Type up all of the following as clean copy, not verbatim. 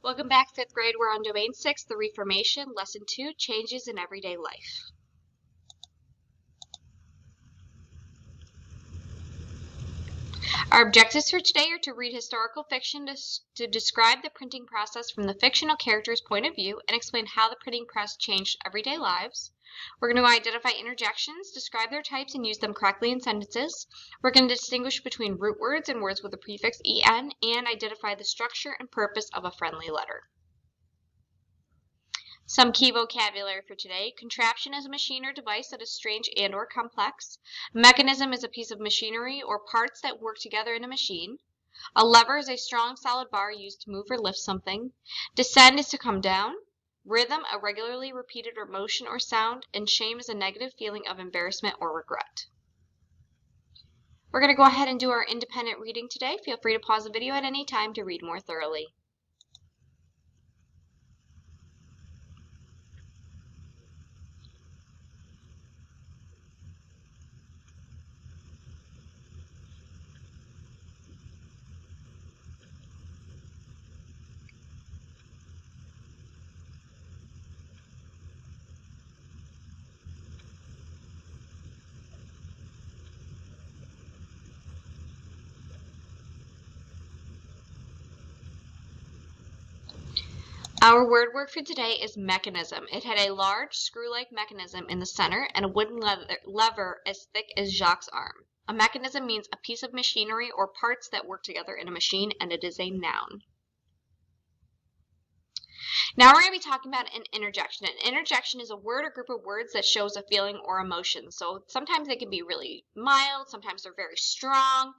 Welcome back, 5th grade. We're on Domain 6, the Reformation, Lesson 2, Changes in Everyday Life. Our objectives for today are to read historical fiction to describe the printing process from the fictional character's point of view and explain how the printing press changed everyday lives. We're going to identify interjections, describe their types, and use them correctly in sentences. We're going to distinguish between root words and words with the prefix en, and identify the structure and purpose of a friendly letter. Some key vocabulary for today. Contraption is a machine or device that is strange and or complex. Mechanism is a piece of machinery or parts that work together in a machine. A lever is a strong solid bar used to move or lift something. Descend is to come down. Rhythm, a regularly repeated or motion or sound. And shame is a negative feeling of embarrassment or regret. We're going to go ahead and do our independent reading today. Feel free to pause the video at any time to read more thoroughly. Our word work for today is mechanism. It had a large screw-like mechanism in the center and a wooden lever as thick as Jacques' arm. A mechanism means a piece of machinery or parts that work together in a machine, and it is a noun. Now we're going to be talking about an interjection. An interjection is a word or group of words that shows a feeling or emotion. So sometimes they can be really mild, sometimes they're very strong,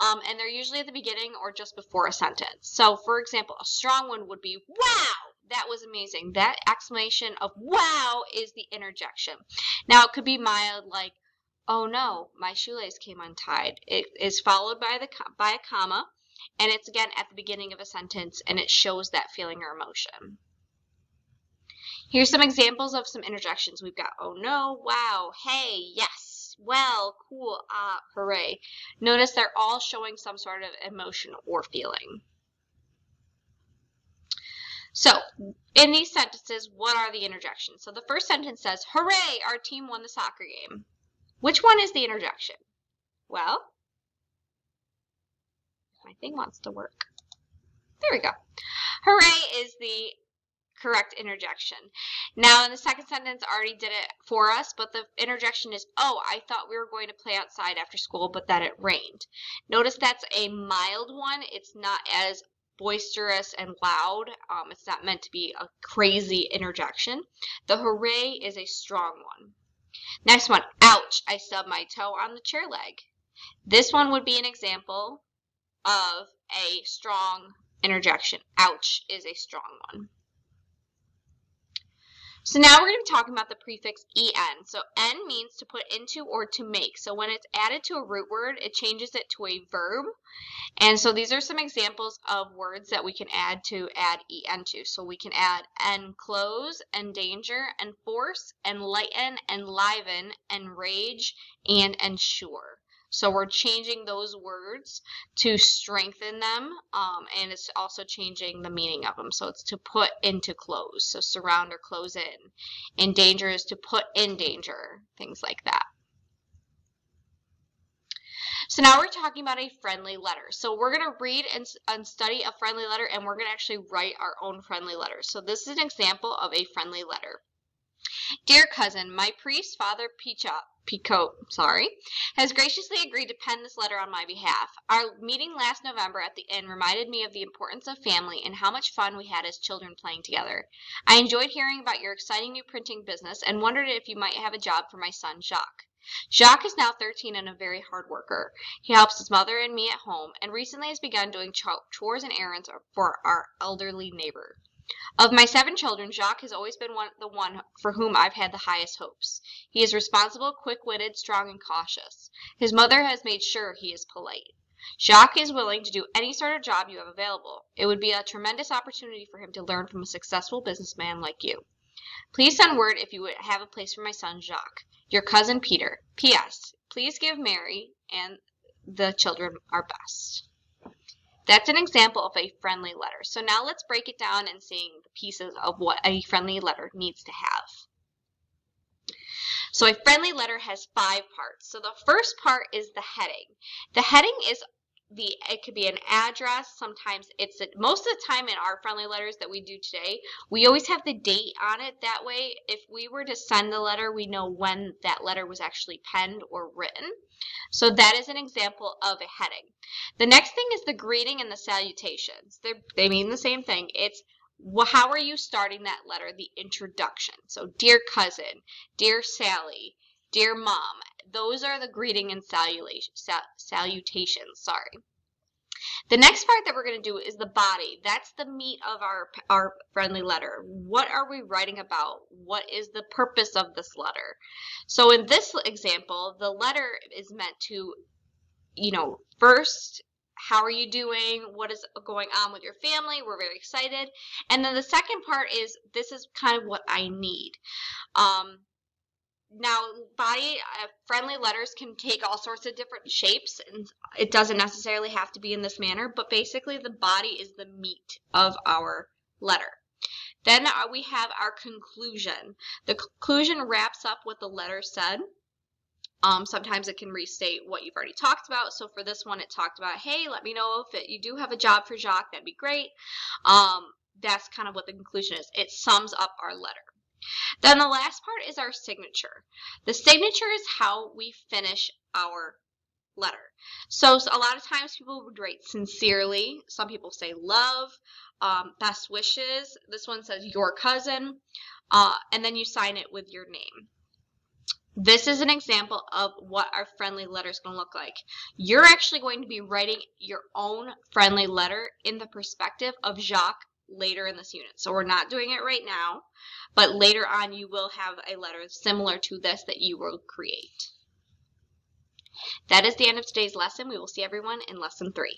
and they're usually at the beginning or just before a sentence. So for example, a strong one would be, wow, that was amazing. That exclamation of wow is the interjection. Now it could be mild, like, oh no, my shoelace came untied. It is followed by a comma, and it's again at the beginning of a sentence, and it shows that feeling or emotion. Here's some examples of some interjections. We've got, oh no, wow, hey, yes, well, cool, ah, hooray. Notice they're all showing some sort of emotion or feeling. So, in these sentences, what are the interjections? So the first sentence says, hooray, our team won the soccer game. Which one is the interjection? Well, my thing wants to work. There we go. Hooray is the correct interjection. Now, in the second sentence, I already did it for us, but the interjection is, oh, I thought we were going to play outside after school, but that it rained. Notice that's a mild one. It's not as boisterous and loud. It's not meant to be a crazy interjection. The hooray is a strong one. Next one, ouch, I stubbed my toe on the chair leg. This one would be an example of a strong interjection. Ouch is a strong one. So now we're going to be talking about the prefix en. So en means to put into or to make. So when it's added to a root word, it changes it to a verb. And so these are some examples of words that we can add en to. So we can add enclose, endanger, enforce, enlighten, enliven, enrage, and ensure. So we're changing those words to strengthen them, and it's also changing the meaning of them. So it's to put into close, so surround or close in. Endanger is to put in danger, things like that. So now we're talking about a friendly letter. So we're going to read and study a friendly letter, and we're going to actually write our own friendly letter. So this is an example of a friendly letter. Dear cousin, my priest, Father Picot, has graciously agreed to pen this letter on my behalf. Our meeting last November at the inn reminded me of the importance of family and how much fun we had as children playing together. I enjoyed hearing about your exciting new printing business and wondered if you might have a job for my son, Jacques. Jacques is now 13 and a very hard worker. He helps his mother and me at home and recently has begun doing chores and errands for our elderly neighbor. Of my 7 children, Jacques has always been the one for whom I've had the highest hopes. He is responsible, quick-witted, strong, and cautious. His mother has made sure he is polite. Jacques is willing to do any sort of job you have available. It would be a tremendous opportunity for him to learn from a successful businessman like you. Please send word if you would have a place for my son, Jacques. Your cousin, Peter. P.S. Please give Mary and the children our best. That's an example of a friendly letter. So now let's break it down and seeing the pieces of what a friendly letter needs to have. So a friendly letter has 5 parts. So the first part is the heading. The heading is it could be an address. Sometimes most of the time in our friendly letters that we do today, we always have the date on it. That way, if we were to send the letter, we know when that letter was actually penned or written. So that is an example of a heading. The next thing is the greeting and the salutations. They mean the same thing. It's how are you starting that letter, the introduction. So dear cousin, dear Sally, dear mom. Those are the greeting and salutations. Sorry. The next part that we're going to do is the body. That's the meat of our friendly letter. What are we writing about? What is the purpose of this letter? So in this example, the letter is meant to, first, how are you doing? What is going on with your family? We're very excited. And then the second part is, this is kind of what I need. Now, friendly letters can take all sorts of different shapes, and it doesn't necessarily have to be in this manner, but basically the body is the meat of our letter. Then we have our conclusion. The conclusion wraps up what the letter said. Sometimes it can restate what you've already talked about. So for this one, it talked about, hey, let me know if you do have a job for Jacques. That'd be great. That's kind of what the conclusion is. It sums up our letter. Then the last part is our signature. The signature is how we finish our letter. So a lot of times people would write sincerely. Some people say love, best wishes. This one says your cousin, and then you sign it with your name. This is an example of what our friendly letter is going to look like. You're actually going to be writing your own friendly letter in the perspective of Jacques later in this unit. So we're not doing it right now, but later on you will have a letter similar to this that you will create. That is the end of today's lesson. We will see everyone in lesson 3.